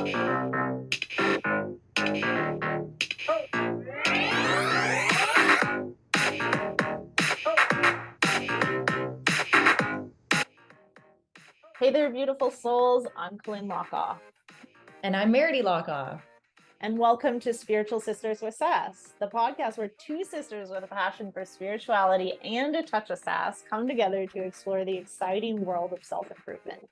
Hey there, beautiful souls. I'm Colynn Hlokoff. And I'm Meridee Hlokoff. And welcome to Spiritual Sisters with Sass, the podcast where two sisters with a passion for spirituality and a touch of sass come together to explore the exciting world of self-improvement.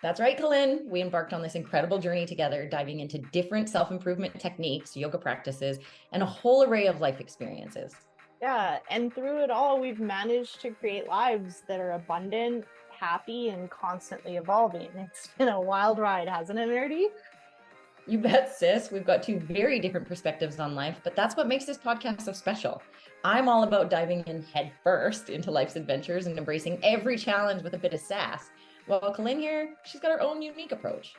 That's right, Colynn. We embarked on this incredible journey together, diving into different self-improvement techniques, yoga practices, and a whole array of life experiences. Yeah, and through it all, we've managed to create lives that are abundant, happy, and constantly evolving. It's been a wild ride, hasn't it, Meridee? You bet, sis. We've got two very different perspectives on life, but that's what makes this podcast so special. I'm all about diving in head first into life's adventures and embracing every challenge with a bit of sass. While Colynn here, she's got her own unique approach.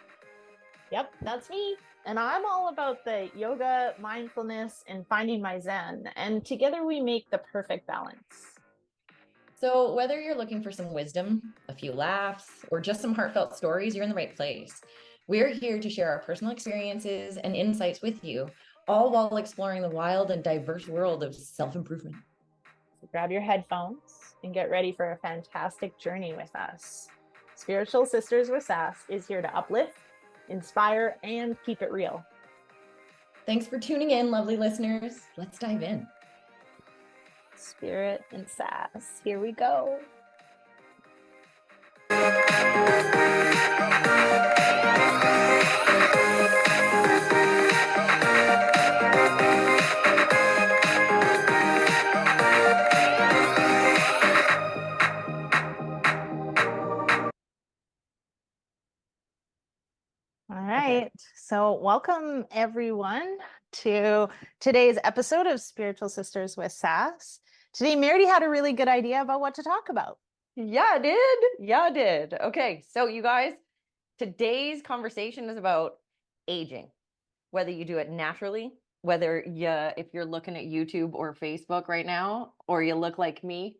Yep, that's me. And I'm all about the yoga, mindfulness, and finding my zen. And together we make the perfect balance. So whether you're looking for some wisdom, a few laughs, or just some heartfelt stories, you're in the right place. We're here to share our personal experiences and insights with you, all while exploring the wild and diverse world of self-improvement. So grab your headphones and get ready for a fantastic journey with us. Spiritual Sisters with Sass is here to uplift, inspire, and keep it real. Thanks for tuning in, lovely listeners. Let's dive in. Spirit and sass. Here we go. All right. So welcome everyone to today's episode of Spiritual Sisters with Sass. Today, Meridee had a really good idea about what to talk about. Yeah, I did. Yeah, I did. Okay. So you guys, today's conversation is about aging, whether you do it naturally, if you're looking at YouTube or Facebook right now, or you look like me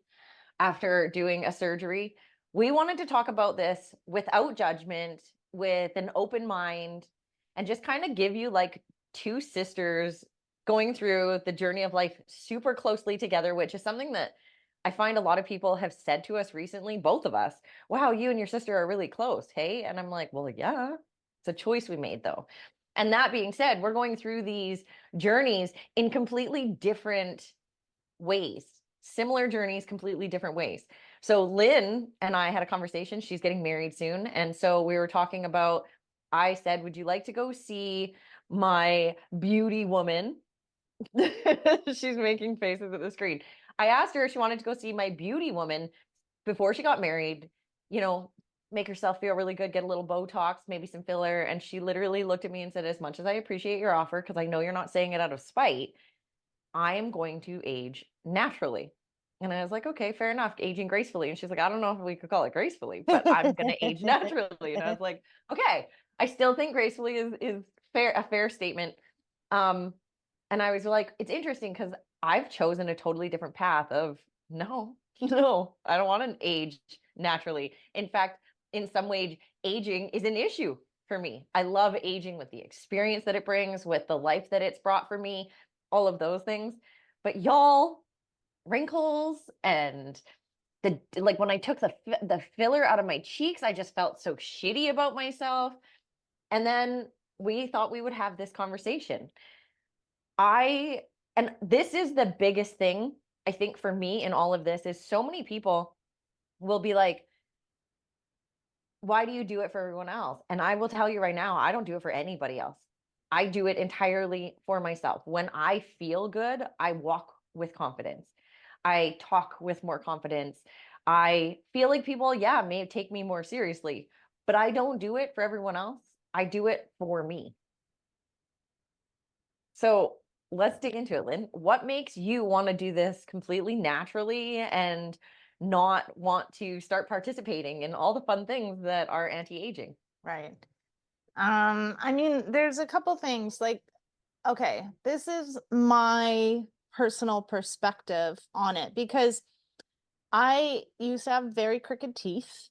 after doing a surgery. We wanted to talk about this without judgment, with an open mind, and just kind of give you like two sisters going through the journey of life super closely together, which is something that I find a lot of people have said to us recently, both of us. Wow, you and your sister are really close, hey? And I'm like, well, yeah, it's a choice we made though. And that being said, we're going through these journeys in completely different ways, similar journeys, completely different ways. So Lynn and I had a conversation. She's getting married soon. And so we were talking about, I said, would you like to go see my beauty woman? She's making faces at the screen. I asked her if she wanted to go see my beauty woman before she got married, make herself feel really good, get a little Botox, maybe some filler. And she literally looked at me and said, as much as I appreciate your offer, because I know you're not saying it out of spite, I am going to age naturally. And I was like, okay, fair enough. Aging gracefully. And she's like, I don't know if we could call it gracefully, but I'm going to age naturally. And I was like, okay, I still think gracefully is a fair statement. And I was like, it's interesting because I've chosen a totally different path of no, I don't want to age naturally. In fact, in some ways, aging is an issue for me. I love aging with the experience that it brings, with the life that it's brought for me, all of those things. But y'all, wrinkles and when I took the filler out of my cheeks, I just felt so shitty about myself. And then we thought we would have this conversation. And this is the biggest thing, I think, for me in all of this, is so many people will be like, why do you do it for everyone else? And I will tell you right now, I don't do it for anybody else. I do it entirely for myself. When I feel good, I walk with confidence. I talk with more confidence. I feel like people, may take me more seriously, but I don't do it for everyone else. I do it for me. So let's dig into it, Lynn. What makes you want to do this completely naturally and not want to start participating in all the fun things that are anti-aging? Right. There's a couple things okay, this is my personal perspective on it because I used to have very crooked teeth.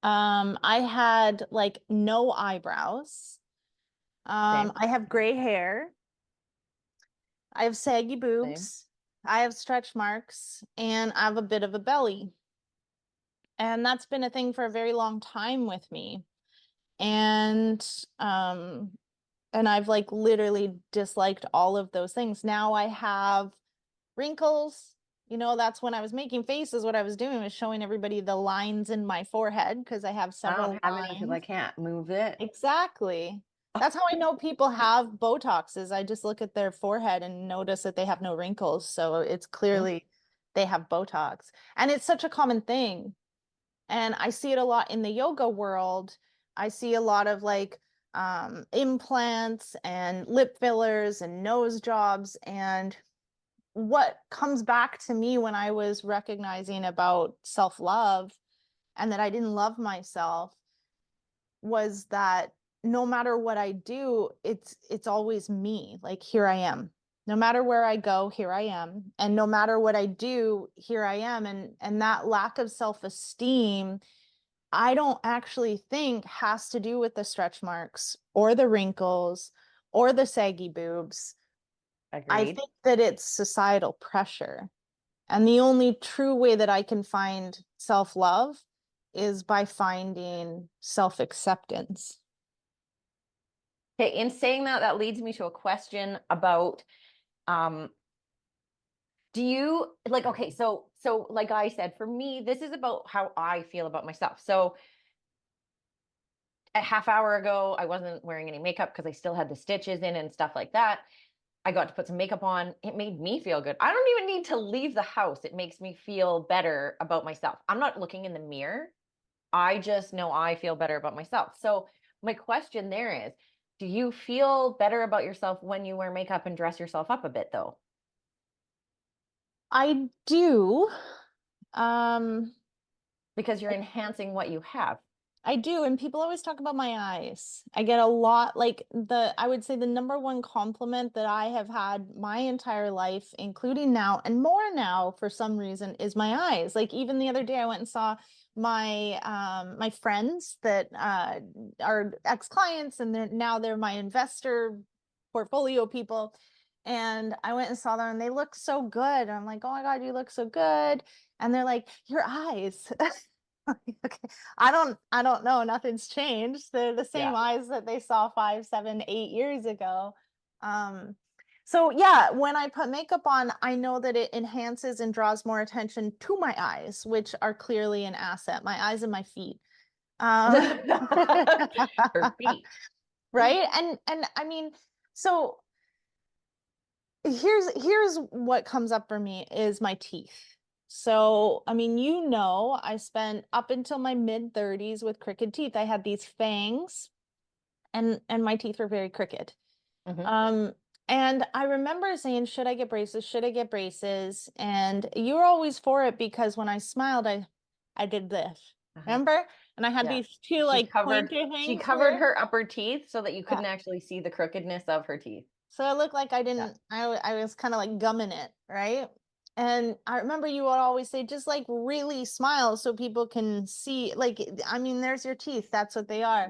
I had like no eyebrows. Same. I have gray hair. I have saggy boobs. I have stretch marks, and I have a bit of a belly. And that's been a thing for a very long time with me. And um and I've like literally disliked all of those things. Now I have wrinkles. You know, that's when I was making faces. What I was doing was showing everybody the lines in my forehead because I have I don't several have any because I lines. can't move it. Exactly. That's how I know people have Botox is I just look at their forehead and notice that they have no wrinkles. So it's clearly they have Botox. And it's such a common thing. And I see it a lot in the yoga world. I see a lot of like implants and lip fillers and nose jobs. And what comes back to me when I was recognizing about self-love and that I didn't love myself was that no matter what I do, it's always me. Like here I am. No matter where I go, here I am. And no matter what I do, here I am. And that lack of self-esteem, I don't actually think has to do with the stretch marks or the wrinkles or the saggy boobs. I Agreed. think that it's societal pressure. And the only true way that I can find self-love is by finding self-acceptance. Okay, in saying that, that leads me to a question about um do you like okay, so like I said, for me, this is about how I feel about myself. So a half hour ago, I wasn't wearing any makeup because I still had the stitches in and stuff like that. I got to put some makeup on. It made me feel good. I don't even need to leave the house. It makes me feel better about myself. I'm not looking in the mirror. I just know I feel better about myself. So my question there is, do you feel better about yourself when you wear makeup and dress yourself up a bit though? I do. Um, Because you're enhancing what you have. I do. And people always talk about my eyes. I get a lot, like I would say the number one compliment that I have had my entire life, including now and more now for some reason, is my eyes. Like even the other day I went and saw my friends that are ex-clients and now they're my investor portfolio people. And I went and saw them and they look so good. And I'm like, oh my God, you look so good. And they're like, your eyes. Okay. I don't know. Nothing's changed. They're the same Yeah. eyes that they saw 5, 7, 8 years ago. Um, so yeah, when I put makeup on, I know that it enhances and draws more attention to my eyes, which are clearly an asset, my eyes and my feet. Um, Her feet. right? And I mean, so here's what comes up for me is my teeth. So, I mean, you know, I spent up until my mid 30s with crooked teeth. I had these fangs and my teeth were very crooked. Mhm. Um, and I remember saying, should I get braces? Should I get braces? And you were always for it because when I smiled, I did this. Uh-huh. Remember? And I had Yeah. these two like pointer She things covered here. her upper teeth so that you Yeah. couldn't actually see the crookedness of her teeth. So it looked like I Yeah. didn't, I was kind of like gumming it, right? And I remember you would always say, just like really smile so people can see, like, I mean, there's your teeth. That's what they are.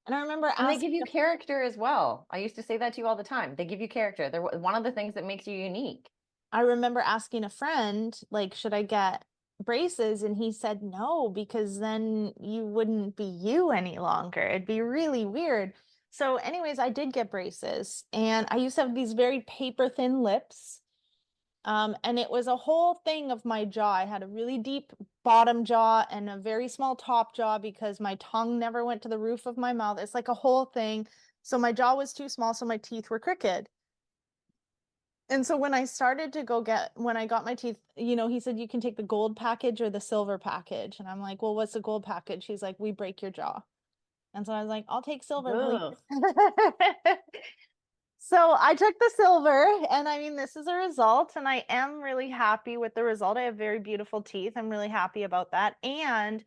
And I remember And they give you asking, character as well. I used to say that to you all the time. They give you character. They're one of the things that makes you unique. I remember asking a friend, like, should I get braces? And he said no, because then you wouldn't be you any longer. It'd be really weird. So, anyways, I did get braces, and I used to have these very paper thin lips. And it was a whole thing of my jaw. I had a really deep bottom jaw and a very small top jaw because my tongue never went to the roof of my mouth. It's like a whole thing. So my jaw was too small, so my teeth were crooked. And so when I started to when I got my teeth, you know, he said, you can take the gold package or the silver package. And I'm like, well, what's the gold package? He's like, we break your jaw. And so I was like, I'll take silver, please. Ugh. So I took the silver, and I mean, this is a result, and I am really happy with the result. I have very beautiful teeth. I'm really happy about that. And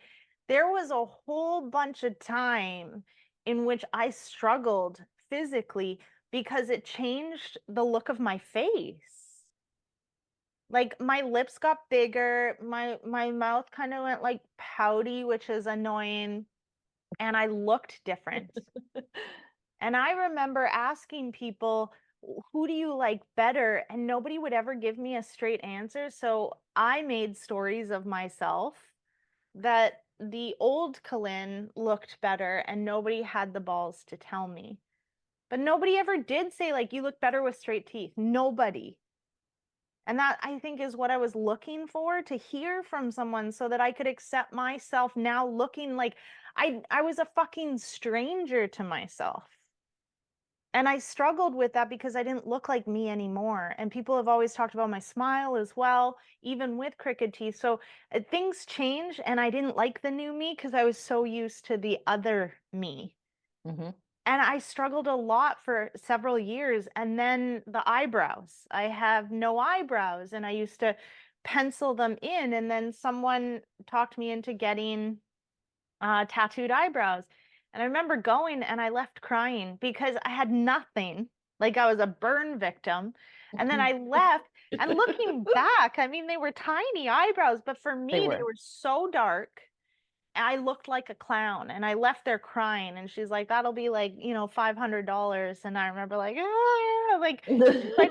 there was a whole bunch of time in which I struggled physically because it changed the look of my face. Like my lips got bigger, my mouth kind of went like pouty, which is annoying, and I looked different. And I remember asking people, who do you like better? And nobody would ever give me a straight answer. So I made stories of myself that the old Colynn looked better and nobody had the balls to tell me. But nobody ever did say, like, you look better with straight teeth. Nobody. And that, I think, is what I was looking for, to hear from someone so that I could accept myself now looking like I was a fucking stranger to myself. And I struggled with that because I didn't look like me anymore. And people have always talked about my smile as well, even with crooked teeth. So things change, and I didn't like the new me because I was so used to the other me. Mm-hmm. And I struggled a lot for several years. And then the eyebrows, I have no eyebrows, and I used to pencil them in. And then someone talked me into getting tattooed eyebrows. And I remember going, and I left crying because I had nothing. Like I was a burn victim. And then I left, and looking back, I mean, they were tiny eyebrows, but for me, they were so dark. I looked like a clown, and I left there crying. And she's like, that'll be like, $500. And I remember like, like,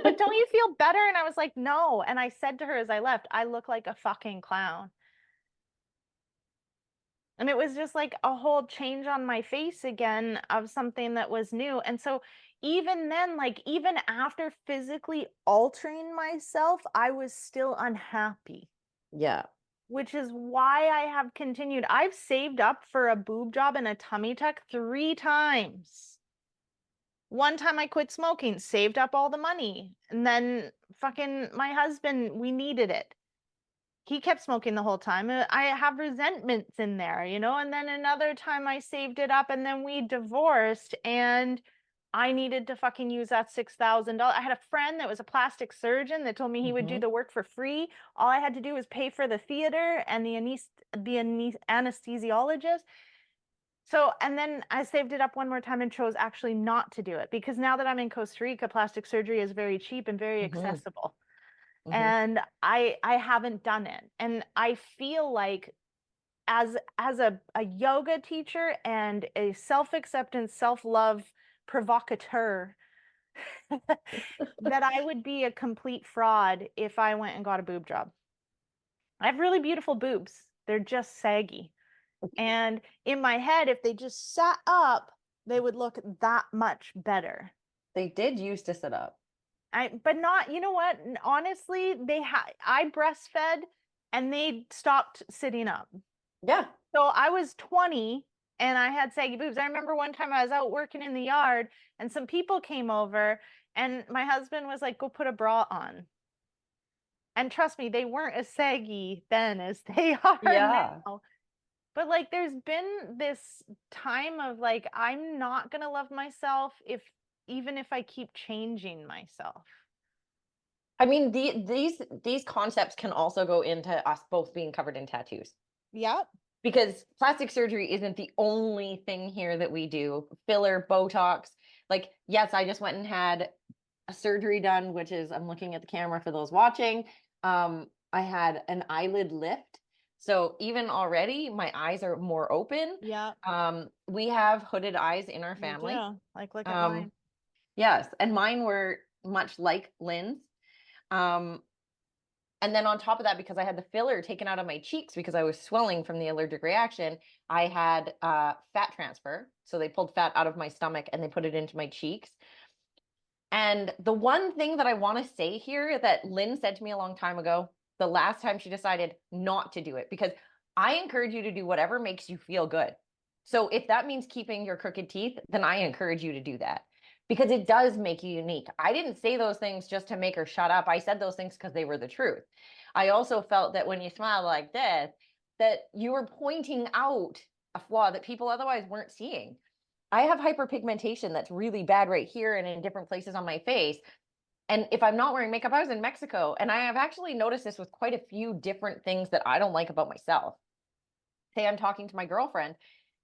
but don't you feel better? And I was like, no. And I said to her as I left, I look like a fucking clown. And it was just like a whole change on my face again of something that was new. And so even then, like, even after physically altering myself, I was still unhappy. Yeah. Which is why I have continued. I've saved up for a boob job and a tummy tuck 3 times. One time I quit smoking, saved up all the money. And then fucking my husband, we needed it. He kept smoking the whole time. I have resentments in there, and then another time I saved it up, and then we divorced, and I needed to fucking use that $6,000. I had a friend that was a plastic surgeon that told me he would do the work for free. All I had to do was pay for the theater and the anesthesiologist. So, and then I saved it up one more time and chose actually not to do it, because now that I'm in Costa Rica, plastic surgery is very cheap and very accessible. And I haven't done it. And I feel like as a yoga teacher and a self-acceptance, self-love provocateur, that I would be a complete fraud if I went and got a boob job. I have really beautiful boobs. They're just saggy. And in my head, if they just sat up, they would look that much better. They did used to sit up. But not, you know what? Honestly, I breastfed and they stopped sitting up. Yeah. So I was 20 and I had saggy boobs. I remember one time I was out working in the yard and some people came over, and my husband was like, go put a bra on. And trust me, they weren't as saggy then as they are now. But like, there's been this time of like, I'm not going to love myself even if I keep changing myself. I mean, these concepts can also go into us both being covered in tattoos. Yep. Because plastic surgery isn't the only thing here that we do. Filler, Botox. Like, yes, I just went and had a surgery done, which is, I'm looking at the camera for those watching. I had an eyelid lift. So even already my eyes are more open. Yeah. We have hooded eyes in our family. Yeah. Like, look at mine. Yes. And mine were much like Lynn's. And then on top of that, because I had the filler taken out of my cheeks because I was swelling from the allergic reaction, I had fat transfer. So they pulled fat out of my stomach and they put it into my cheeks. And the one thing that I want to say here that Lynn said to me a long time ago, the last time she decided not to do it, because I encourage you to do whatever makes you feel good. So if that means keeping your crooked teeth, then I encourage you to do that, because it does make you unique. I didn't say those things just to make her shut up. I said those things because they were the truth. I also felt that when you smile like this, that you were pointing out a flaw that people otherwise weren't seeing. I have hyperpigmentation that's really bad right here and in different places on my face. And if I'm not wearing makeup, I was in Mexico, and I have actually noticed this with quite a few different things that I don't like about myself. Say I'm talking to my girlfriend,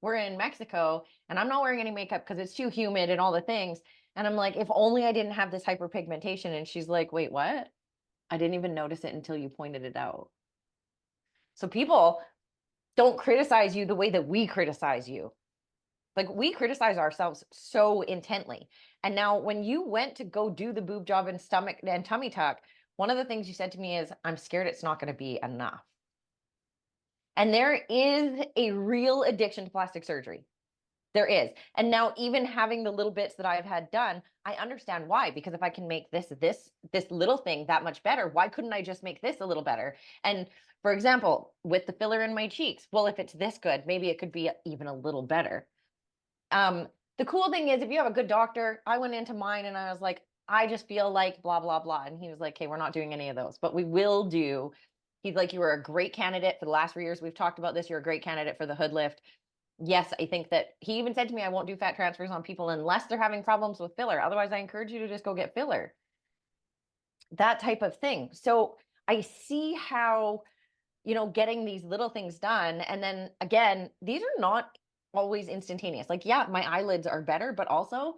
we're in Mexico, and I'm not wearing any makeup because it's too humid and all the things. And I'm like, if only I didn't have this hyperpigmentation. And she's like, wait, what? I didn't even notice it until you pointed it out. So people don't criticize you the way that we criticize you. Like, we criticize ourselves so intently. And now when you went to go do the boob job and stomach and tummy tuck, one of the things you said to me is, I'm scared it's not going to be enough. And there is a real addiction to plastic surgery. There is. And now, even having the little bits that I've had done, I understand why. Because if I can make this little thing that much better, why couldn't I just make this a little better? And for example, with the filler in my cheeks, well, if it's this good, maybe it could be even a little better. The cool thing is, if you have a good doctor, I went into mine and I was like, I just feel like blah, blah, blah. And he was like, hey, we're not doing any of those, but we will do. He's like, you were a great candidate for the last 3 years. We've talked about this. You're a great candidate for the hood lift. Yes, I think that he even said to me, I won't do fat transfers on people unless they're having problems with filler. Otherwise, I encourage you to just go get filler. That type of thing. So I see how, getting these little things done. And then again, these are not always instantaneous. Like, yeah, my eyelids are better, but also,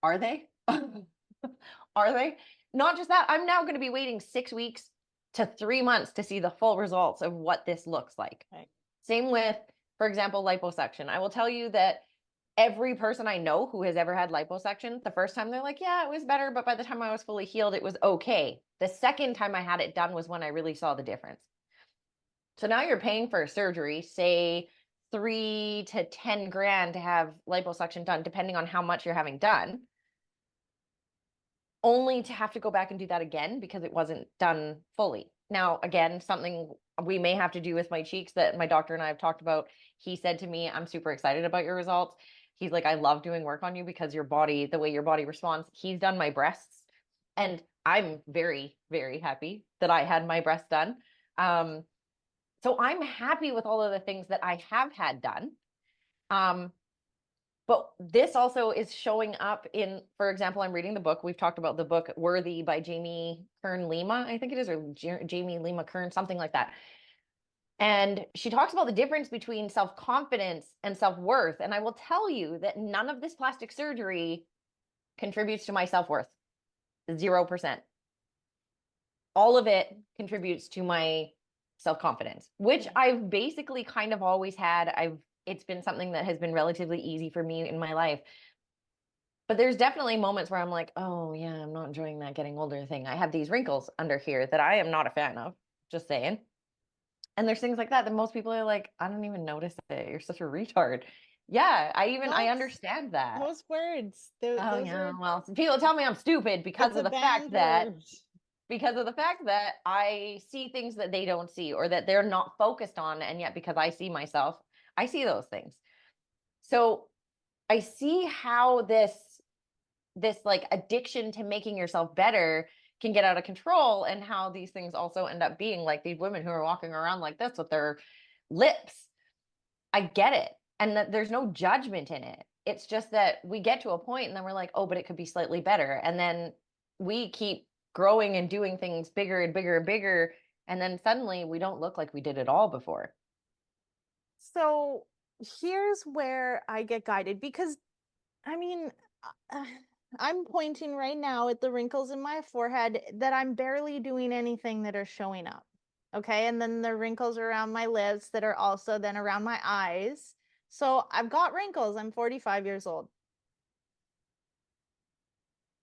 are they? Are they? Not just that, I'm now going to be waiting 6 weeks to 3 months to see the full results of what this looks like. Right. Same with, for example, liposuction. I will tell you that every person I know who has ever had liposuction, the first time they're like, yeah, it was better, but by the time I was fully healed, it was okay. The second time I had it done was when I really saw the difference. So now you're paying for a surgery, say 3 to 10 grand to have liposuction done, depending on how much you're having done, only to have to go back and do that again because it wasn't done fully. Now, again, something we may have to do with my cheeks that my doctor and I have talked about. He said to me, I'm super excited about your results. He's like, I love doing work on you because your body, the way your body responds. He's done my breasts, and I'm very, very happy that I had my breasts done. So I'm happy with all of the things that I have had done. But this also is showing up in, for example, I'm reading the book. We've talked about the book Worthy by Jamie Kern Lima, I think it is, or Jamie Lima Kern, something like that. And she talks about the difference between self-confidence and self-worth. And I will tell you that none of this plastic surgery contributes to my self-worth. 0%. All of it contributes to my self-confidence, which I've basically kind of always had. It's been something that has been relatively easy for me in my life. But there's definitely moments where I'm like, oh yeah, I'm not enjoying that getting older thing. I have these wrinkles under here that I am not a fan of, just saying. And there's things like that that most people are like, I don't even notice it. You're such a retard. Yeah, I understand that. Those words. Oh yeah, well, people tell me I'm stupid because of the fact that I see things that they don't see, or that they're not focused on, and yet because I see myself, I see those things. So I see how this like addiction to making yourself better can get out of control, and how these things also end up being like these women who are walking around like this with their lips. I get it. And that there's no judgment in it. It's just that we get to a point and then we're like, oh, but it could be slightly better. And then we keep growing and doing things bigger and bigger and bigger. And then suddenly we don't look like we did it all before. So here's where I get guided, because I mean, I'm pointing right now at the wrinkles in my forehead that I'm barely doing anything that are showing up. Okay. And then the wrinkles around my lips that are also then around my eyes. So I've got wrinkles. I'm 45 years old.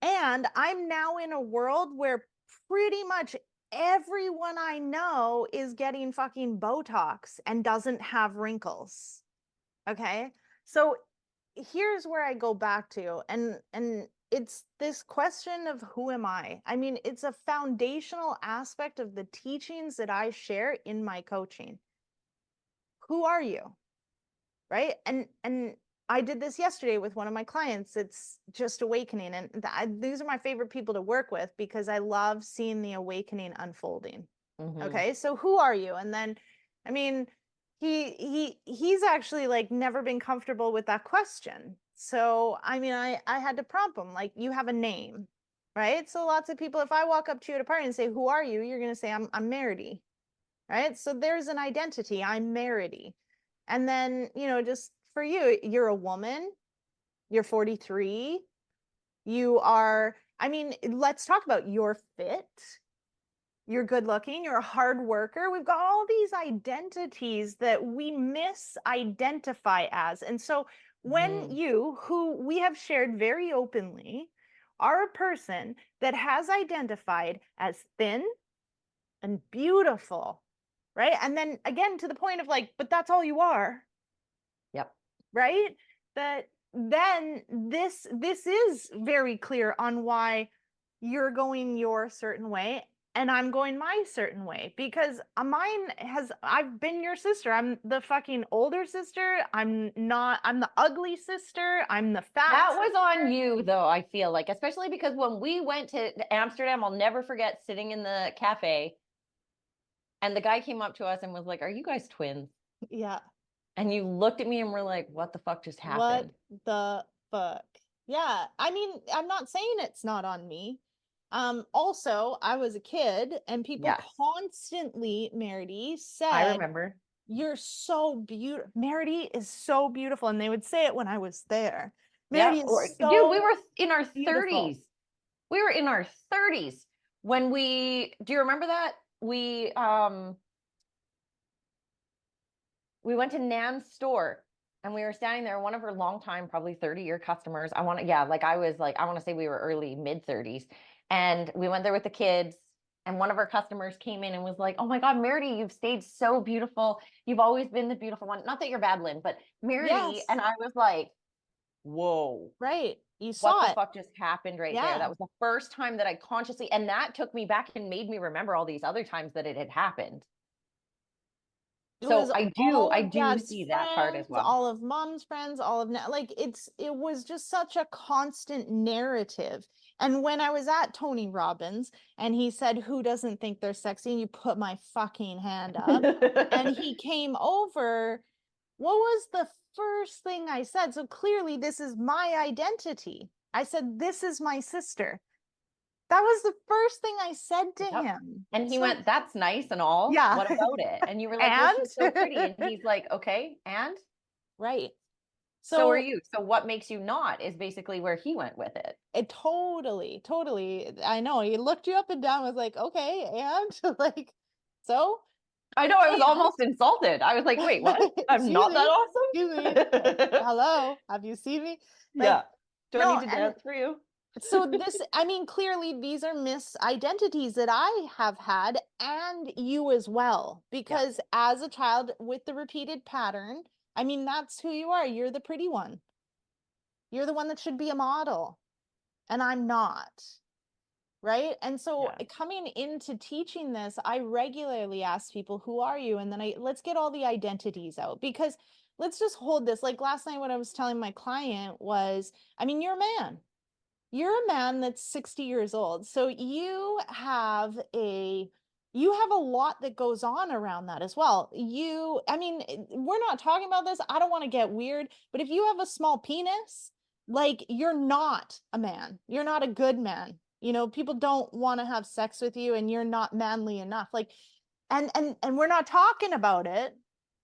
And I'm now in a world where pretty much everyone I know is getting fucking Botox and doesn't have wrinkles. Okay. So here's where I go back to, and it's this question of who am I? I mean, it's a foundational aspect of the teachings that I share in my coaching. Who are you? Right? And I did this yesterday with one of my clients. It's just awakening, and these are my favorite people to work with because I love seeing the awakening unfolding. Mm-hmm. Okay, so who are you? And then, I mean, he's actually like never been comfortable with that question. So I mean, I had to prompt him, like, you have a name, right? So lots of people, if I walk up to you at a party and say, who are you? You're gonna say, I'm Meridee, right? So there's an identity. I'm Meridee. And then, just for you, you're a woman, you're 43, you are, I mean, let's talk about your fit. you're good looking, you're a hard worker. We've got all these identities that we misidentify as. And so when you, who we have shared very openly, are a person that has identified as thin and beautiful, right? And then again, to the point of like, but that's all you are. Yep. Right? That then this is very clear on why you're going your certain way and I'm going my certain way, because I've been your sister. I'm the fucking older sister. I'm the ugly sister. I'm the fat That sister. was on you, though, I feel like, especially because when we went to Amsterdam, I'll never forget sitting in the cafe and the guy came up to us and was like, "Are you guys twins?" Yeah. And you looked at me and were like, "What the fuck just happened?" What the fuck? Yeah. I mean, I'm not saying it's not on me. Also, I was a kid and people Yes. constantly, Meridee, I said, remember. "You're so beautiful. Meridee is so beautiful." And they would say it when I was there. Yeah. Meridee Or, is dude, so we were in our beautiful. 30s. We were in our 30s when do you remember that? We went to Nan's store and we were standing there, one of her longtime, probably 30-year customers. I want to say we were early mid 30s. And we went there with the kids. And one of our customers came in and was like, "Oh my God, Meridee, you've stayed so beautiful. You've always been the beautiful one." Not that you're bad, Lynn, but Meridee. Yes. And I was like, whoa. Right. You What saw the it. fuck just happened right there? Yeah. That was the first time that I consciously, and that took me back and made me remember all these other times that it had happened. It So was I all I of do dad's see that part as friends, well. all of mom's friends, all of like it was just such a constant narrative. And when I was at Tony Robbins and he said, "Who doesn't think they're sexy?" And you put my fucking hand up and he came over, what was the first thing I said? So clearly this is my identity. I said, "This is my sister." That was the first thing I said to Yep. him. And he So, went, "That's nice and all. yeah. What about it?" And you were like, "Well, And she's so pretty." And he's like, "Okay, and right. so are So you. So what makes you not is basically where he went with it. it totally. I know he looked you up and down, was like, "Okay," and like, so, I know I was and almost insulted. I was like, "Wait, what? I'm excuse not that me, excuse me, awesome?" hello, have you seen me? Like, Yeah. Do I no, need to and dance for you? so this, I mean, clearly these are misidentities that I have had and you as well, Yeah. because as a child with the repeated pattern, I mean, that's who you are. You're the pretty one. You're the one that should be a model, and I'm not. Right. And so Yeah. coming into teaching this, I regularly ask people, "Who are you?" And then let's get all the identities out, because let's just hold this. Like last night, what I was telling my client was, I mean, you're a man that's 60 years old. So you have a lot that goes on around that as well. I mean, we're not talking about this. I don't want to get weird, but if you have a small penis, like you're not a man. You're not a good man. People don't want to have sex with you and you're not manly enough. Like, and we're not talking about it,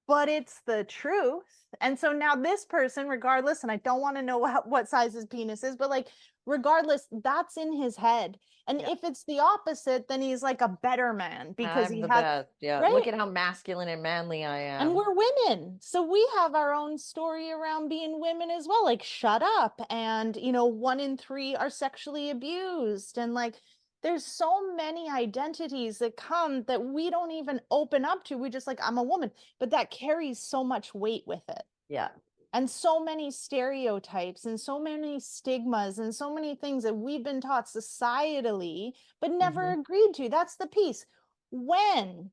but it's the truth. And so now this person, regardless, and I don't want to know what size his penis is, but like regardless, that's in his head. And Yeah. if it's the opposite, then he's like a better man because I'm he the has, best. Yeah. Look right? at how masculine and manly I And am. we're women. So we have our own story around being women as well. Like, shut up. And, 1 in 3 are sexually abused. And like, there's so many identities that come that we don't even open up to. We just like, I'm a woman, but that carries so much weight with it. Yeah. And so many stereotypes and so many stigmas and so many things that we've been taught societally, but never agreed to. That's the piece. When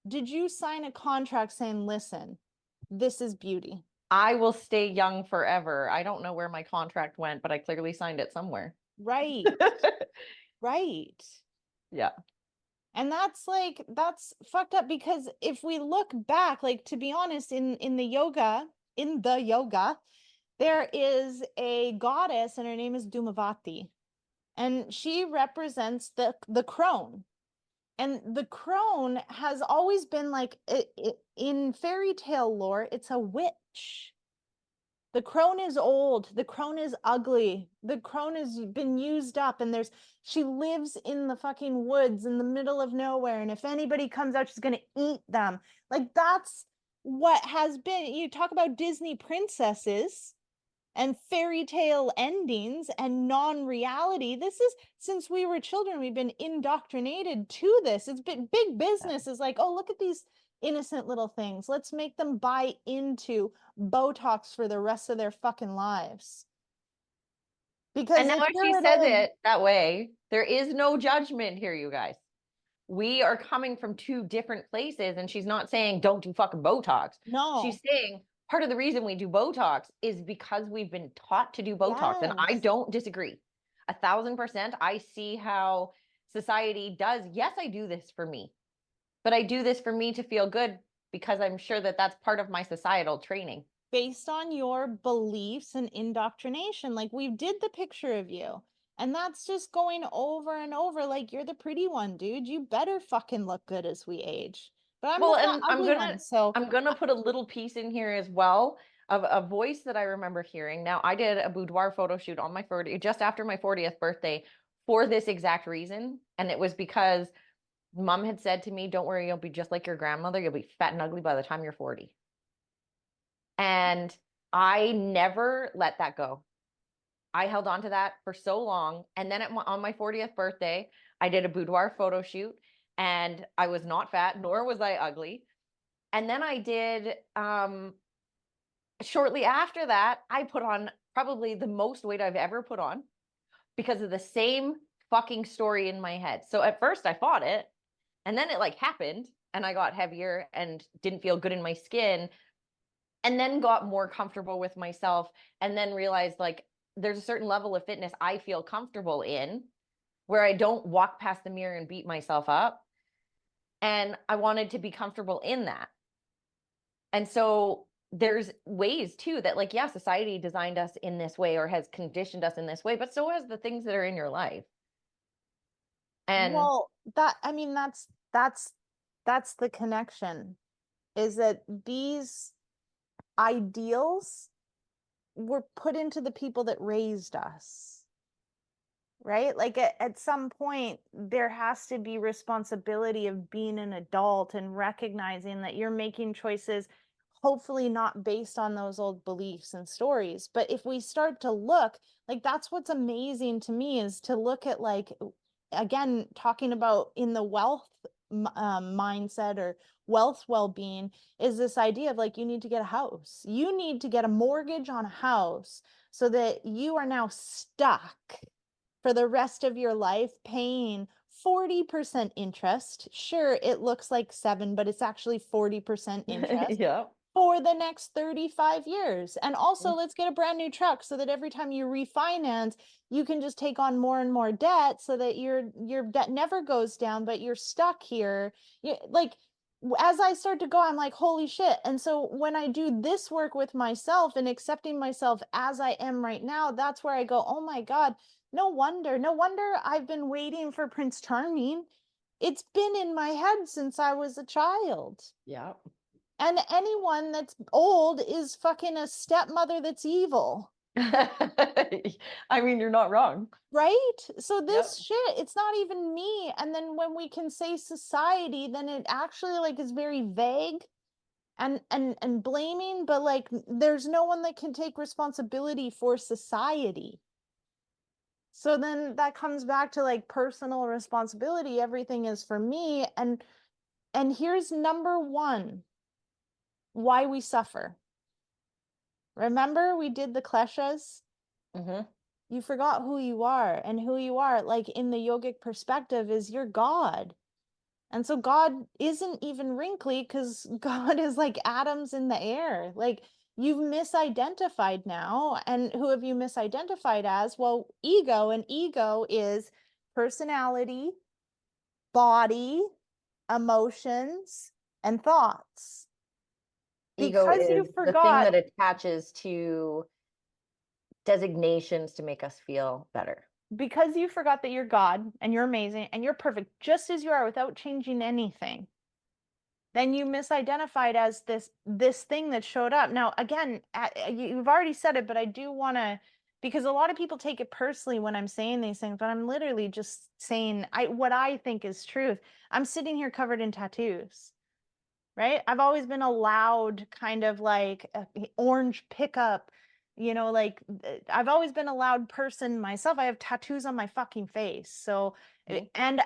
did you sign a contract saying, "Listen, this is beauty"? I will stay young forever. I don't know where my contract went, but I clearly signed it somewhere. Right. Right. Yeah. And that's fucked up, because if we look back, like, to be honest, in the yoga, there is a goddess and her name is Dhumavati. And she represents the crone. And the crone has always been like, in fairy tale lore, it's a witch. The crone is old. The crone is ugly. The crone has been used up, and she lives in the fucking woods in the middle of nowhere. And if anybody comes out, she's going to eat them. Like, that's what has been. You talk about Disney princesses and fairy tale endings and non-reality. This is, since we were children, we've been indoctrinated to this. It's been big business is like, oh, look at these innocent little things. Let's make them buy into Botox for the rest of their fucking lives. Because And now if she you're says an old, it that way, there is no judgment here, you guys. We are coming from two different places, and she's not saying don't do fucking Botox. no, She's saying part of the reason we do Botox is because we've been taught to do Botox. And I yes. don't disagree. 1,000%. I see how society does. Yes, I do this for me, but I do this for me to feel good because I'm sure that that's part of my societal training. Based on your beliefs and indoctrination. Like, we did the picture of you, and that's just going over and over. Like, you're the pretty one, dude. You better fucking look good as we age. But I'm Well, the fat, and ugly one. So I'm gonna put a little piece in here as well of a voice that I remember hearing. Now, I did a boudoir photo shoot on my 40th, just after my 40th birthday, for this exact reason. And it was because mom had said to me, don't worry, you'll be just like your grandmother. You'll be fat and ugly by the time you're 40. And I never let that go. I held on to that for so long. And then on my 40th birthday, I did a boudoir photo shoot, and I was not fat, nor was I ugly. And then I did, shortly after that, I put on probably the most weight I've ever put on because of the same fucking story in my head. So at first I fought it, and then it like happened, and I got heavier and didn't feel good in my skin, and then got more comfortable with myself, and then realized like there's a certain level of fitness I feel comfortable in where I don't walk past the mirror and beat myself up. And I wanted to be comfortable in that. And so there's ways too that, like, yeah, society designed us in this way or has conditioned us in this way, but so has the things that are in your life. And well, I mean, that's the connection, is that these ideals were put into the people that raised us, right? Like, at some point there has to be responsibility of being an adult and recognizing that you're making choices, hopefully not based on those old beliefs and stories. But if we start to look, like, that's what's amazing to me, is to look at, like, again, talking about in the wealth mindset or wealth well-being, is this idea of like, you need to get a house, you need to get a mortgage on a house, so that you are now stuck for the rest of your life paying 40% interest. Sure, it looks like 7, but it's actually 40% interest yeah, for the next 35 years. And also, let's get a brand new truck so that every time you refinance, you can just take on more and more debt, so that your debt never goes down, but you're stuck here. Like, as I start to go, I'm like, holy shit. And so when I do this work with myself and accepting myself as I am right now, that's where I go, oh my God, no wonder I've been waiting for Prince Charming. It's been in my head since I was a child. yeah. And anyone that's old is fucking a stepmother that's evil. I mean, you're not wrong. Right? So Yep. this shit, it's not even me. And then when we can say society, then it actually like is very vague and blaming, but like there's no one that can take responsibility for society. So then that comes back to like personal responsibility. Everything is for me. And here's number one, why we suffer. Remember, we did the kleshas? Mm-hmm. You forgot who you are, and who you are, like in the yogic perspective, is your God. And so God isn't even wrinkly, because God is like atoms in the air. Like, you've misidentified now. And who have you misidentified as? Well, ego. And ego is personality, body, emotions, and thoughts. Ego Because you is the thing forgot, that attaches to designations to make us feel better. because you forgot that you're God and you're amazing and you're perfect just as you are without changing anything. then you misidentified as this thing that showed up. Now, again, you've already said it, but I do want to, because a lot of people take it personally when I'm saying these things, but I'm literally just saying what I think is truth. I'm sitting here covered in tattoos, right? I've always been a loud kind of like orange pickup, like I've always been a loud person myself. I have tattoos on my fucking face. So and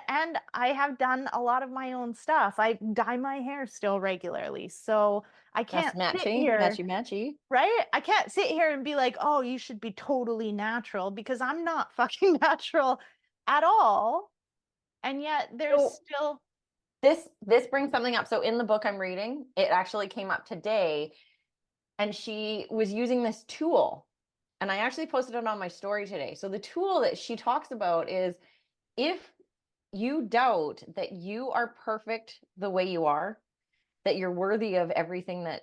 I have done a lot of my own stuff. I dye my hair still regularly. So I can't That's sit matchy, here, matchy. right? I can't sit here and be like, oh, you should be totally natural, because I'm not fucking natural at all. And yet there's So still this brings something up. So in the book I'm reading, it actually came up today, and she was using this tool. And I actually posted it on my story today. So the tool that she talks about is, if you doubt that you are perfect the way you are, that you're worthy of everything that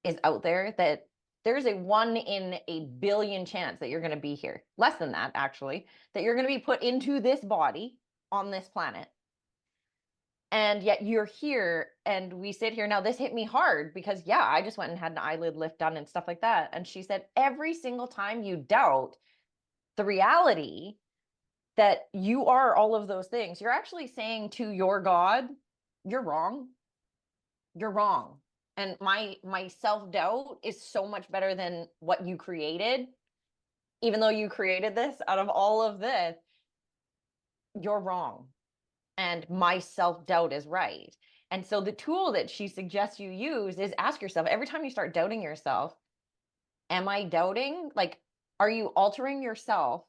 is out there, that there's a 1 in a billion chance that you're going to be here, less than that actually, that you're going to be put into this body on this planet. And yet you're here, and we sit here now. This hit me hard because, yeah, I just went and had an eyelid lift done and stuff like that. And she said, every single time you doubt the reality that you are all of those things, you're actually saying to your God, you're wrong. You're wrong. And my self-doubt is so much better than what you created. Even though you created this out of all of this, you're wrong. And my self-doubt is right. And so the tool that she suggests you use is ask yourself, every time you start doubting yourself, am I doubting? Like, are you altering yourself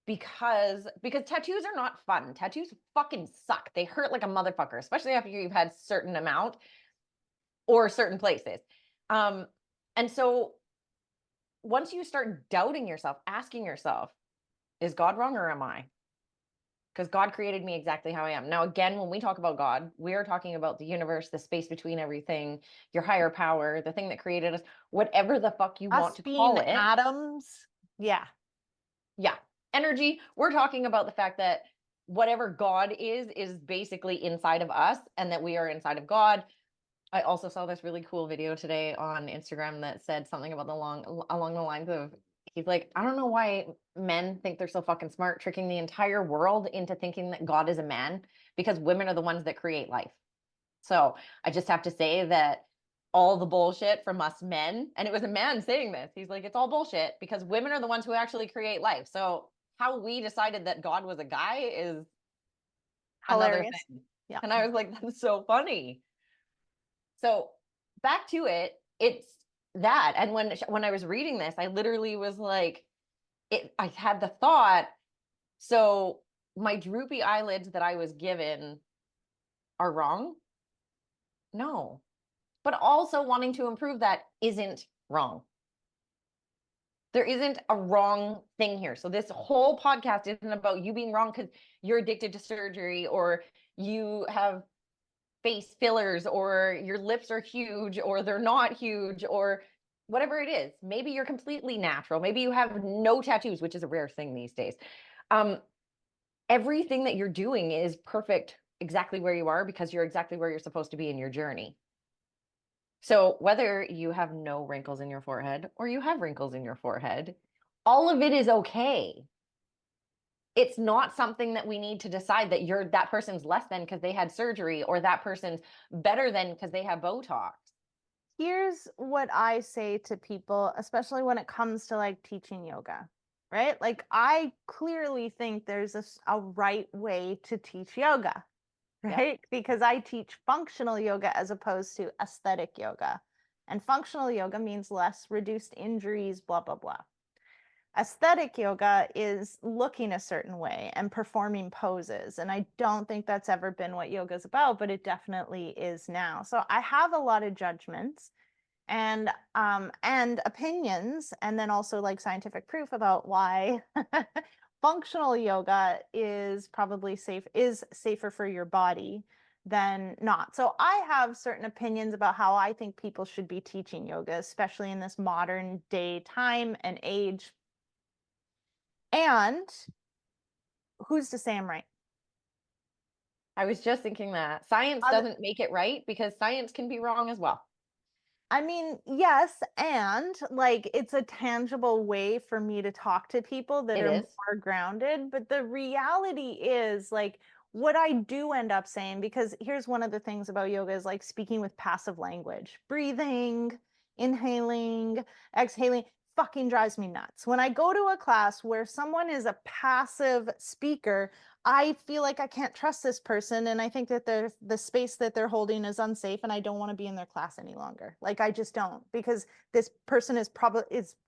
because tattoos are not fun. Tattoos fucking suck. They hurt like a motherfucker, especially after you've had certain amount or certain places. And so once you start doubting yourself, asking yourself, is God wrong or am I? Because God created me exactly how I am. Now, again, when we talk about God, we are talking about the universe, the space between everything, your higher power, the thing that created us, whatever the fuck you want to call it. Atoms. Yeah. Yeah. Energy. We're talking about the fact that whatever God is basically inside of us, and that we are inside of God. I also saw this really cool video today on Instagram that said something about along the lines of, he's like, I don't know why men think they're so fucking smart, tricking the entire world into thinking that God is a man, because women are the ones that create life. So I just have to say that all the bullshit from us men, and it was a man saying this, he's like, it's all bullshit because women are the ones who actually create life. So how we decided that God was a guy is another Hilarious. thing. Yeah. And I was like, that's so funny. So back to it, it's that. And when I was reading this, I literally was like, I had the thought, so my droopy eyelids that I was given are wrong? No. But also wanting to improve that isn't wrong. There isn't a wrong thing here. So this whole podcast isn't about you being wrong because you're addicted to surgery, or you have face fillers, or your lips are huge or they're not huge, or whatever it is. Maybe you're completely natural. Maybe you have no tattoos, which is a rare thing these days. Everything that you're doing is perfect exactly where you are, because you're exactly where you're supposed to be in your journey. So whether you have no wrinkles in your forehead or you have wrinkles in your forehead, all of it is okay. It's not something that we need to decide that that person's less than because they had surgery, or that person's better than because they have Botox. Here's what I say to people, especially when it comes to like teaching yoga, right? Like, I clearly think there's a right way to teach yoga, right? Yeah. Because I teach functional yoga as opposed to aesthetic yoga. And functional yoga means less reduced injuries, blah, blah, blah. Aesthetic yoga is looking a certain way and performing poses. And I don't think that's ever been what yoga is about, but it definitely is now. So I have a lot of judgments and opinions, and then also like scientific proof about why functional yoga is probably safer for your body than not. So I have certain opinions about how I think people should be teaching yoga, especially in this modern day time and age. And who's to say I'm right? I was just thinking that science doesn't make it right because science can be wrong as well. I mean, yes, and like it's a tangible way for me to talk to people that It are is. more grounded. But the reality is, like, what I do end up saying, because here's one of the things about yoga is like speaking with passive language, breathing, inhaling, exhaling, fucking drives me nuts. When I go to a class where someone is a passive speaker, I feel like I can't trust this person, and I think that the space that they're holding is unsafe, and I don't want to be in their class any longer. Like, I just don't, because this person is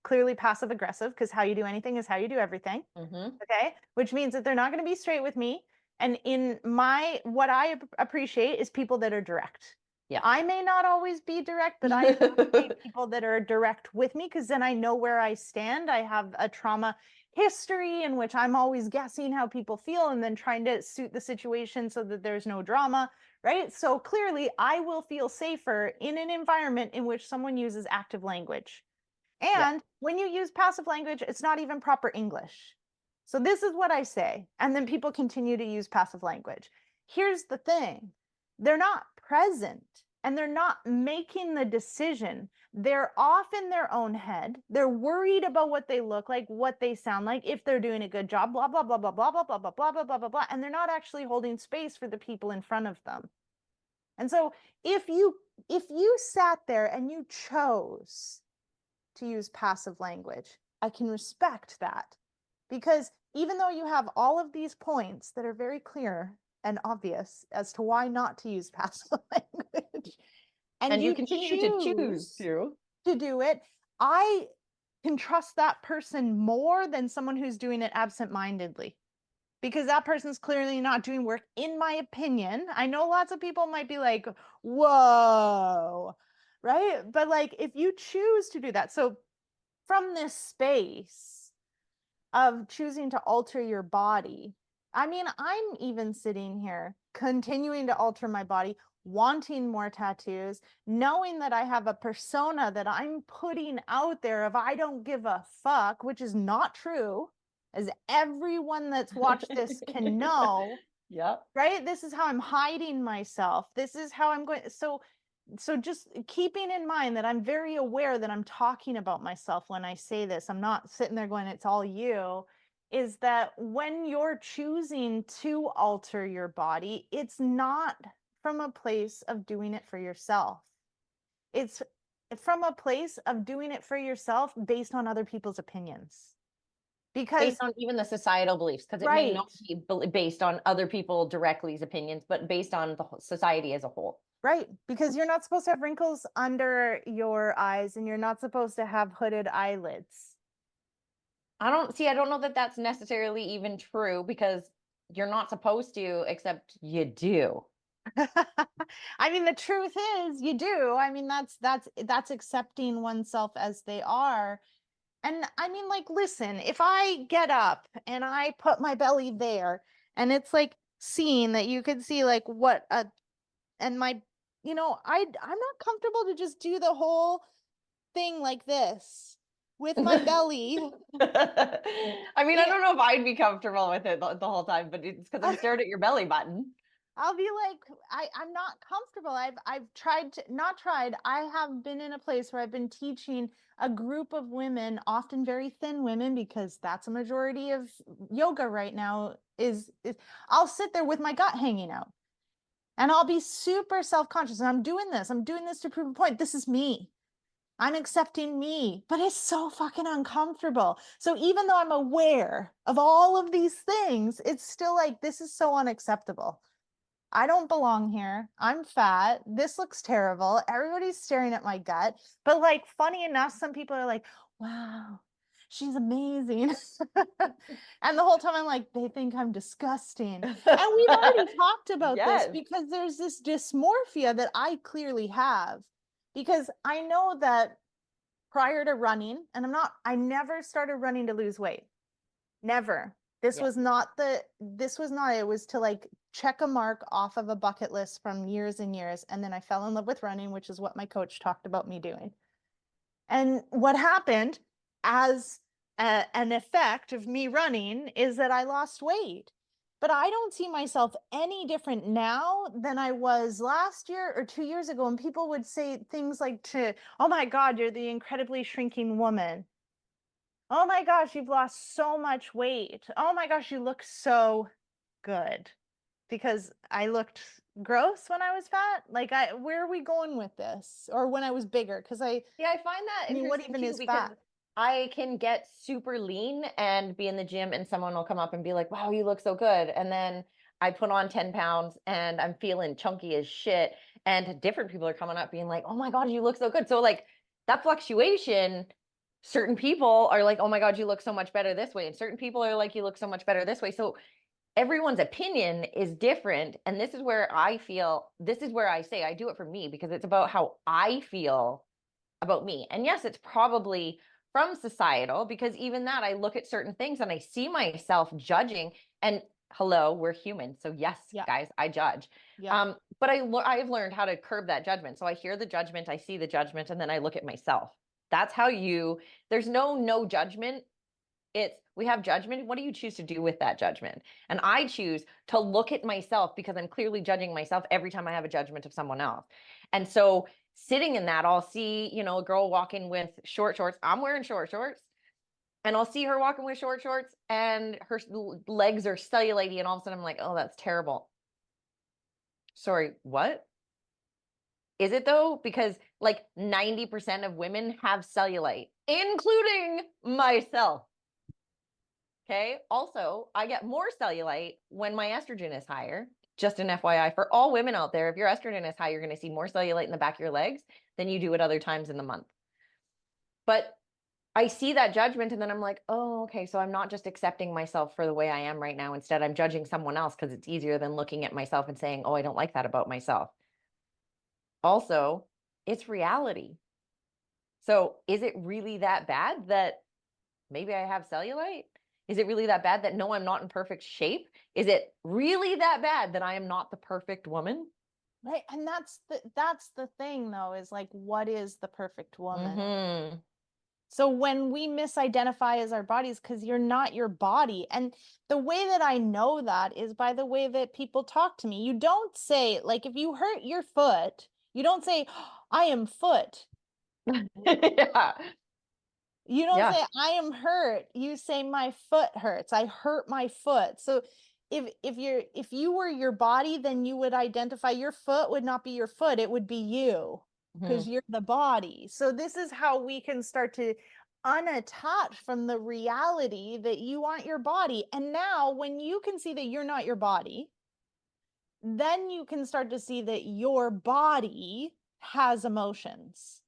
clearly passive aggressive, because how you do anything is how you do everything. Okay, which means that they're not going to be straight with me. And in what I appreciate is people that are direct. Yeah. I may not always be direct, but I appreciate people that are direct with me, because then I know where I stand. I have a trauma history in which I'm always guessing how people feel and then trying to suit the situation so that there's no drama, right? So clearly I will feel safer in an environment in which someone uses active language. And when you use passive language, it's not even proper English. So this is what I say. And then people continue to use passive language. Here's the thing. They're not present and they're not making the decision. They're off in their own head. They're worried about what they look like, what they sound like, if they're doing a good job, blah, blah, blah, blah, blah, blah, blah, blah, blah, blah, blah, blah, blah. And they're not actually holding space for the people in front of them. And so if you sat there and you chose to use passive language, I can respect that, because even though you have all of these points that are very clear and obvious as to why not to use passive language, and you continue to choose to do it, I can trust that person more than someone who's doing it absent-mindedly, because that person's clearly not doing work, in my opinion. I know lots of people might be like, whoa, right? But like, if you choose to do that, so from this space of choosing to alter your body, I mean, I'm even sitting here continuing to alter my body, wanting more tattoos, knowing that I have a persona that I'm putting out there of I don't give a fuck, which is not true, as everyone that's watched this can know. Yep. Right? This is how I'm hiding myself. This is how I'm going. So just keeping in mind that I'm very aware that I'm talking about myself when I say this. I'm not sitting there going, it's all you. Is that when you're choosing to alter your body, it's not from a place of doing it for yourself. It's from a place of doing it for yourself based on other people's opinions. Because based on even the societal beliefs, because it may not be based on other people directly's opinions, but based on the society as a whole. Right, because you're not supposed to have wrinkles under your eyes, and you're not supposed to have hooded eyelids. I don't know that that's necessarily even true, because you're not supposed to, except you do. I mean, the truth is you do. I mean, that's accepting oneself as they are. And I mean, like, listen, if I get up and I put my belly there, and it's like seeing that you could see like and my, I'm not comfortable to just do the whole thing like this with my belly. I mean, I don't know if I'd be comfortable with it the whole time, but it's because I'm staring at your belly button. I'll be like, I'm not comfortable. I've I have been in a place where I've been teaching a group of women, often very thin women, because that's a majority of yoga right now, is I'll sit there with my gut hanging out. And I'll be super self-conscious. And I'm doing this to prove a point. This is me. I'm accepting me, but it's so fucking uncomfortable. So even though I'm aware of all of these things, it's still like, this is so unacceptable. I don't belong here. I'm fat. This looks terrible. Everybody's staring at my gut. But like, funny enough, some people are like, wow, she's amazing. And the whole time I'm like, they think I'm disgusting. And we've already talked about this, because there's this dysmorphia that I clearly have, because I know that prior to running, and I never started running to lose weight. Never. It was to like check a mark off of a bucket list from years and years. And then I fell in love with running, which is what my coach talked about me doing. And what happened as an effect of me running is that I lost weight. but I don't see myself any different now than I was last year or 2 years ago. And people would say things like oh my God, you're the incredibly shrinking woman. Oh my gosh, you've lost so much weight. Oh my gosh, you look so good. Because I looked gross when I was fat. Like, where are we going with this? Or when I was bigger? Because Yeah, I find that I mean, what interesting even too, is because fat? I can get super lean and be in the gym and someone will come up and be like, wow, you look so good. And then I put on 10 pounds and I'm feeling chunky as shit. And different people are coming up being like, oh my God, you look so good. So like that fluctuation, certain people are like, oh my God, you look so much better this way. And certain people are like, you look so much better this way. So everyone's opinion is different. And this is where I say I do it for me because it's about how I feel about me. And yes, it's probably from societal, because even that, I look at certain things and I see myself judging. And hello, we're human. So yes, Yeah. guys, I judge. Yeah. But I've learned how to curb that judgment. So I hear the judgment, I see the judgment, and then I look at myself. That's how there's no judgment. We have judgment. What do you choose to do with that judgment? And I choose to look at myself because I'm clearly judging myself every time I have a judgment of someone else. And so sitting in that, I'll see, a girl walking with short shorts. I'm wearing short shorts. And I'll see her walking with short shorts and her legs are cellulite. And all of a sudden I'm like, oh, that's terrible. Sorry, what? Is it though? Because like 90% of women have cellulite, including myself. Okay. Also, I get more cellulite when my estrogen is higher. Just an FYI for all women out there, if your estrogen is high, you're going to see more cellulite in the back of your legs than you do at other times in the month. But I see that judgment and then I'm like, oh, okay. So I'm not just accepting myself for the way I am right now. Instead, I'm judging someone else because it's easier than looking at myself and saying, oh, I don't like that about myself. Also, it's reality. So is it really that bad that maybe I have cellulite? Is it really that bad that no, I'm not in perfect shape? Is it really that bad that I am not the perfect woman? Right. And that's the thing though, is like, what is the perfect woman? Mm-hmm. So when we misidentify as our bodies, because you're not your body. And the way that I know that is by the way that people talk to me. You don't say, like, if you hurt your foot, you don't say, I am foot. Yeah. You don't Yeah. say I am hurt. You say my foot hurts. I hurt my foot. So if you were your body, then you would identify your foot would not be your foot. It would be you because Mm-hmm. you're the body. So this is how we can start to unattach from the reality that you aren't your body. And now when you can see that you're not your body, then you can start to see that your body has emotions,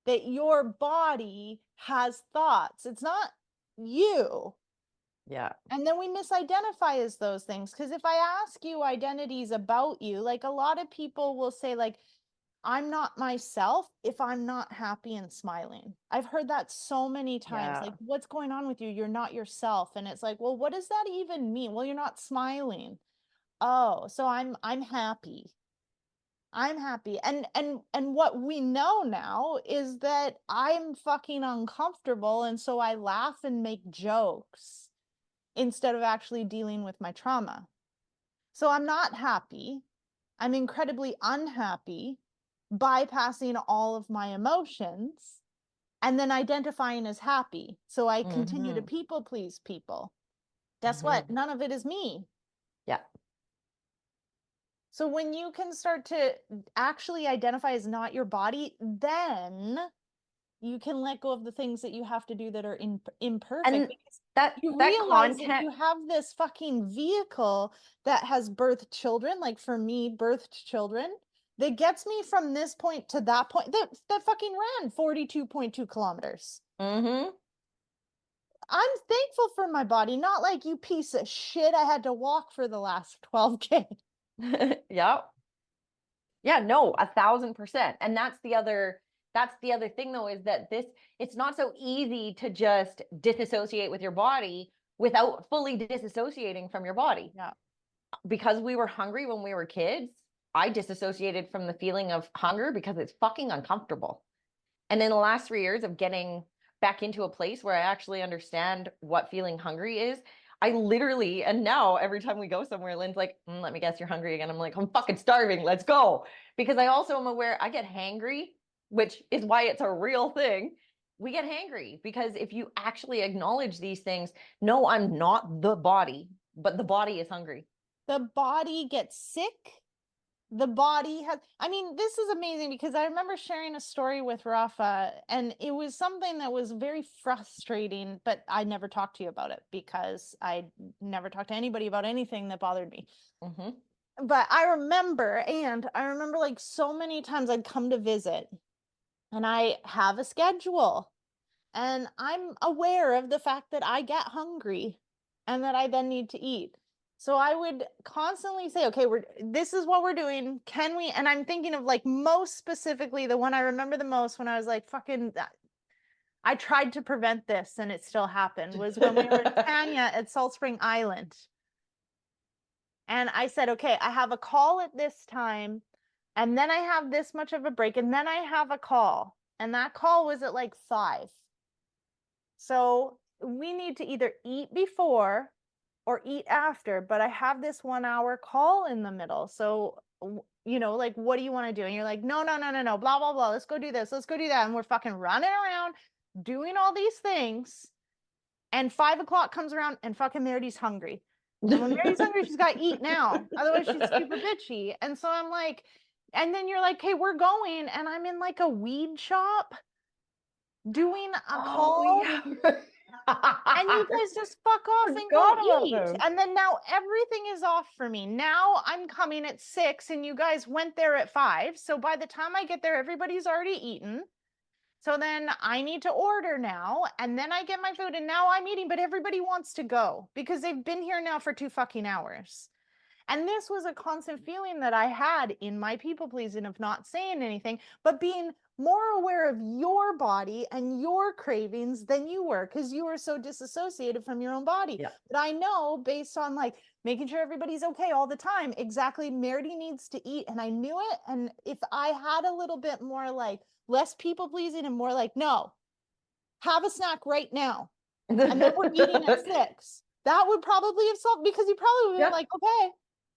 that your body has thoughts. It's not you. Yeah. And then we misidentify as those things. Because if I ask you identities about you, like a lot of people will say, like, I'm not myself if I'm not happy and smiling. I've heard that so many times. Yeah. Like, what's going on with you? You're not yourself. And it's like, well, what does that even mean? Well, you're not smiling. Oh, so I'm happy. I'm happy. And what we know now is that I'm fucking uncomfortable and so I laugh and make jokes instead of actually dealing with my trauma. So I'm not happy. I'm incredibly unhappy, bypassing all of my emotions and then identifying as happy. So I continue to Mm-hmm. people please people. Guess what? Mm-hmm. None of it is me. Yeah. So when you can start to actually identify as not your body, then you can let go of the things that you have to do that are imperfect, And because that you that realize that content, you have this fucking vehicle that has birthed children, like for me, birthed children, that gets me from this point to that point, that fucking ran 42.2 kilometers. mm-hmm. I'm thankful for my body, not like you piece of shit. I had to walk for the last 12K. Yeah. Yeah, no, 1,000%. And that's the other thing though, is that it's not so easy to just disassociate with your body without fully disassociating from your body. Yeah. Because we were hungry when we were kids, I disassociated from the feeling of hunger because it's fucking uncomfortable. And in the last 3 years of getting back into a place where I actually understand what feeling hungry is, I literally, and now every time we go somewhere, Lynn's like, let me guess, you're hungry again. I'm like, I'm fucking starving. Let's go. Because I also am aware I get hangry, which is why it's a real thing. We get hangry because if you actually acknowledge these things, no, I'm not the body, but the body is hungry. The body gets sick. The body has, I mean, this is amazing because I remember sharing a story with Rafa, and it was something that was very frustrating, but I never talked to you about it because I never talked to anybody about anything that bothered me. But I remember like so many times I'd come to visit and I have a schedule and I'm aware of the fact that I get hungry and that I then need to eat. So I would constantly say, okay, this is what we're doing. Can we? And I'm thinking of like most specifically, the one I remember the most when I was like, fucking, I tried to prevent this and it still happened, was when we were in Tanya at Salt Spring Island. And I said, okay, I have a call at this time, and then I have this much of a break, and then I have a call. And that call was at like 5. So we need to either eat before or eat after, but I have this 1 hour call in the middle. So, like, what do you want to do? And you're like, no, blah, blah, blah. Let's go do this. Let's go do that. And we're fucking running around doing all these things. And 5 o'clock comes around and fucking Meridee's hungry. And when Meridee's hungry, she's got to eat now. Otherwise, she's super bitchy. And so I'm like, and then you're like, hey, we're going. And I'm in like a weed shop doing a call. Yeah. And you guys just fuck off and go eat. And then now everything is off for me. Now I'm coming at 6 and you guys went there at 5. So by the time I get there, everybody's already eaten. So then I need to order now, and then I get my food, and now I'm eating, but everybody wants to go because they've been here now for 2 fucking hours. And this was a constant feeling that I had in my people pleasing of not saying anything, but being more aware of your body and your cravings than you were, because you were so disassociated from your own body. Yeah. But I know, based on like making sure everybody's okay all the time, exactly Meridee needs to eat. And I knew it. And if I had a little bit more like less people pleasing and more like, no, have a snack right now. And then we're eating at 6. That would probably have solved, because you probably would have been like, okay.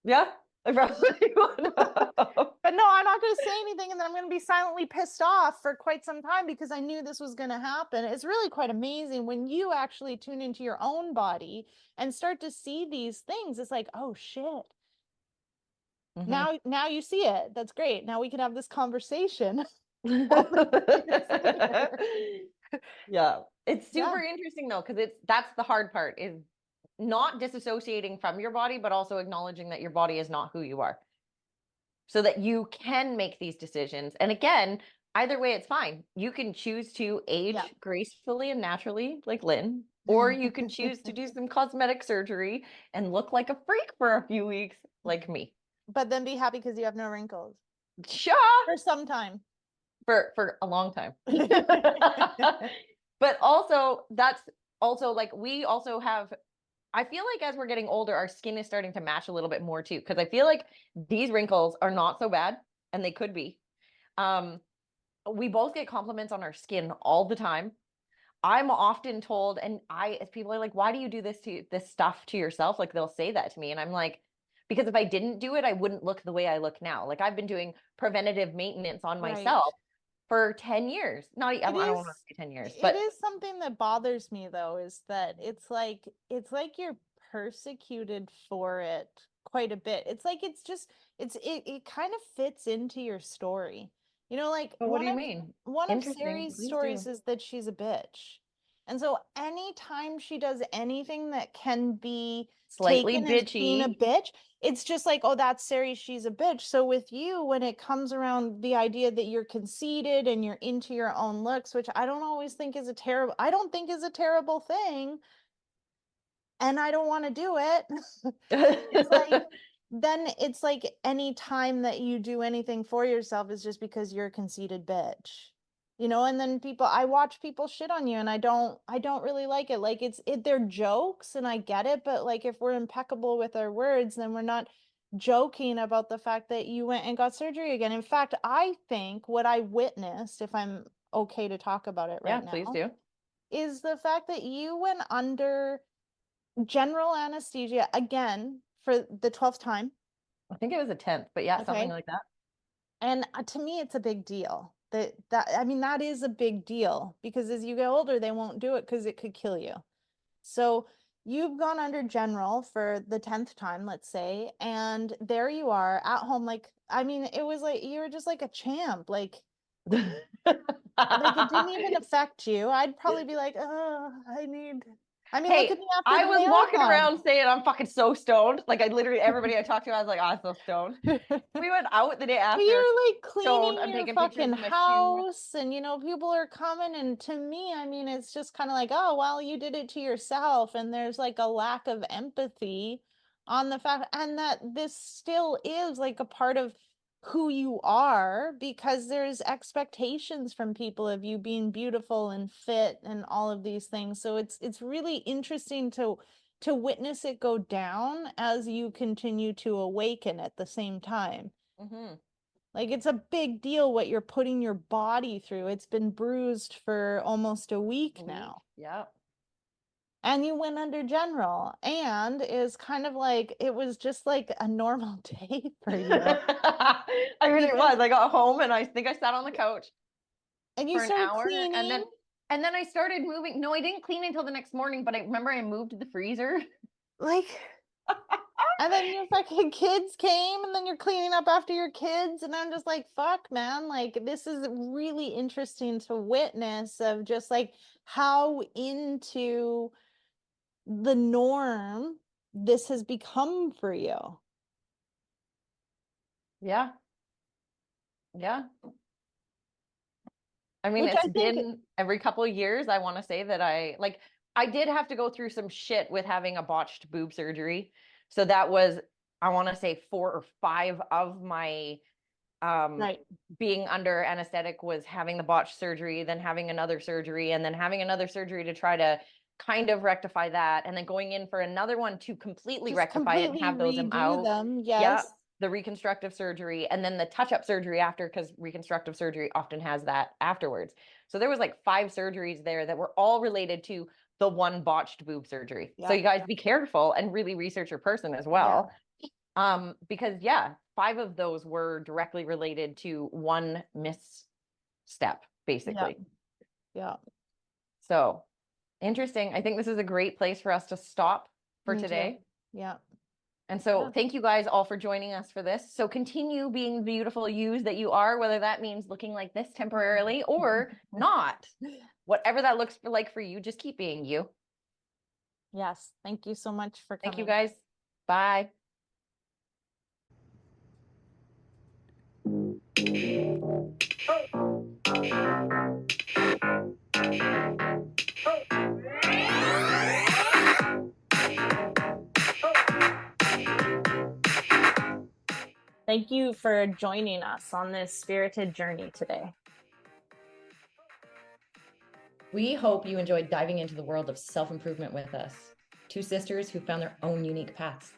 Yeah, I probably would. But no, I'm not going to say anything, and then I'm going to be silently pissed off for quite some time because I knew this was going to happen. It's really quite amazing when you actually tune into your own body and start to see these things. It's like, oh shit. Now you see it. That's great. Now we can have this conversation. Yeah, it's super interesting though, because that's the hard part, is not disassociating from your body, but also acknowledging that your body is not who you are, so that you can make these decisions. And again, either way, it's fine. You can choose to age gracefully and naturally like Lynn, or you can choose to do some cosmetic surgery and look like a freak for a few weeks like me. But then be happy because you have no wrinkles. Sure. For some time. For a long time. But also, that's also like, we also have, I feel like as we're getting older, our skin is starting to match a little bit more too. Because I feel like these wrinkles are not so bad, and they could be. We both get compliments on our skin all the time. I'm often told, and as people are like, why do you do this stuff to yourself? Like, they'll say that to me, and I'm like, because if I didn't do it, I wouldn't look the way I look now. Like, I've been doing preventative maintenance on myself for 10 years. I don't want to say 10 years, but it is something that bothers me though, is that it's like you're persecuted for it quite a bit. It's like, it kind of fits into your story. Like, what do you mean? One of Sari's stories is that she's a bitch. And so anytime she does anything that can be slightly taken bitchy, as being a bitch, it's just like, oh, that's Sari, she's a bitch. So with you, when it comes around the idea that you're conceited and you're into your own looks, which I don't always think is a terrible thing, and I don't want to do it. It's like any time that you do anything for yourself is just because you're a conceited bitch. And then I watch people shit on you, and I don't really like it. Like, they're jokes, and I get it, but like, if we're impeccable with our words, then we're not joking about the fact that you went and got surgery again. In fact, I think what I witnessed, if I'm okay to talk about it right now, please do, is the fact that you went under general anesthesia again for the 12th time. I think it was a 10th, but yeah, something Okay. like that. And to me, it's a big deal. I mean, that is a big deal because as you get older, they won't do it because it could kill you. So you've gone under general for the 10th time, let's say, and there you are at home. Like, I mean, it was like you were just like a champ. Like it didn't even affect you. I'd probably be like, oh, I mean, look Hey, at me after I the was walking marathon. around saying I'm fucking so stoned. Like I literally, everybody I talked to, I was like, oh, I'm so stoned. We went out the day But after. you're like Stoned. cleaning I'm your taking pictures fucking of my shoes. house and people are coming, and to me, I mean, it's just kind of like, oh, well, you did it to yourself, and there's like a lack of empathy on the fact, and that this still is like a part of who you are because there's expectations from people of you being beautiful and fit and all of these things. So it's really interesting to witness it go down as you continue to awaken at the same time. Mm-hmm. Like it's a big deal what you're putting your body through. It's been bruised for almost a week now. Yep. And you went under general and is kind of like it was just like a normal day for you. I really was. I got home and I think I sat on the couch And you for an started hour cleaning. and then I started moving. No, I didn't clean until the next morning, but I remember I moved the freezer. Like and then your fucking kids came and then you're cleaning up after your kids, and I'm just like, fuck, man, like this is really interesting to witness of just like how into the norm this has become for you. Yeah. Yeah. I mean, Which it's I think been every couple of years. I want to say that I did have to go through some shit with having a botched boob surgery. So that was, I want to say 4 or 5 of my right. being under anesthetic was having the botched surgery, then having another surgery, and then having another surgery to try to kind of rectify that, and then going in for another one to completely Just rectify it and completely have those redo out. them. Yeah, Yes. the reconstructive surgery, and then the touch-up surgery after, because reconstructive surgery often has that afterwards. So there was like 5 surgeries there that were all related to the one botched boob surgery. So you guys be careful and really research your person as well. Because 5 of those were directly related to one misstep, basically. Yeah. So interesting. I think this is a great place for us to stop for today. Yeah. And so thank you guys all for joining us for this. So continue being the beautiful yous that you are, whether that means looking like this temporarily or not. Whatever that looks like for you, just keep being you. Yes. Thank you so much for coming. Thank you guys. Bye. Thank you for joining us on this spirited journey today. We hope you enjoyed diving into the world of self-improvement with us. 2 sisters who found their own unique paths.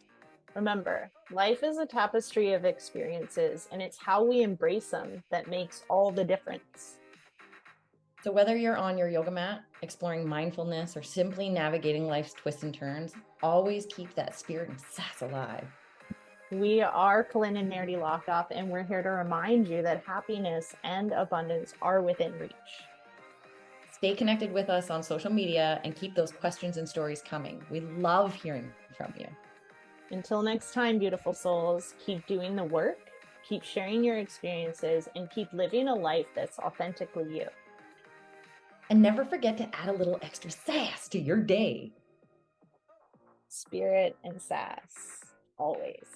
Remember, life is a tapestry of experiences, and it's how we embrace them that makes all the difference. So whether you're on your yoga mat, exploring mindfulness, or simply navigating life's twists and turns, always keep that spirit and sass alive. We are Colynn and Meridee Hlokoff, and we're here to remind you that happiness and abundance are within reach. Stay connected with us on social media and keep those questions and stories coming. We love hearing from you. Until next time, beautiful souls, keep doing the work, keep sharing your experiences, and keep living a life that's authentically you. And never forget to add a little extra sass to your day. Spirit and sass, always.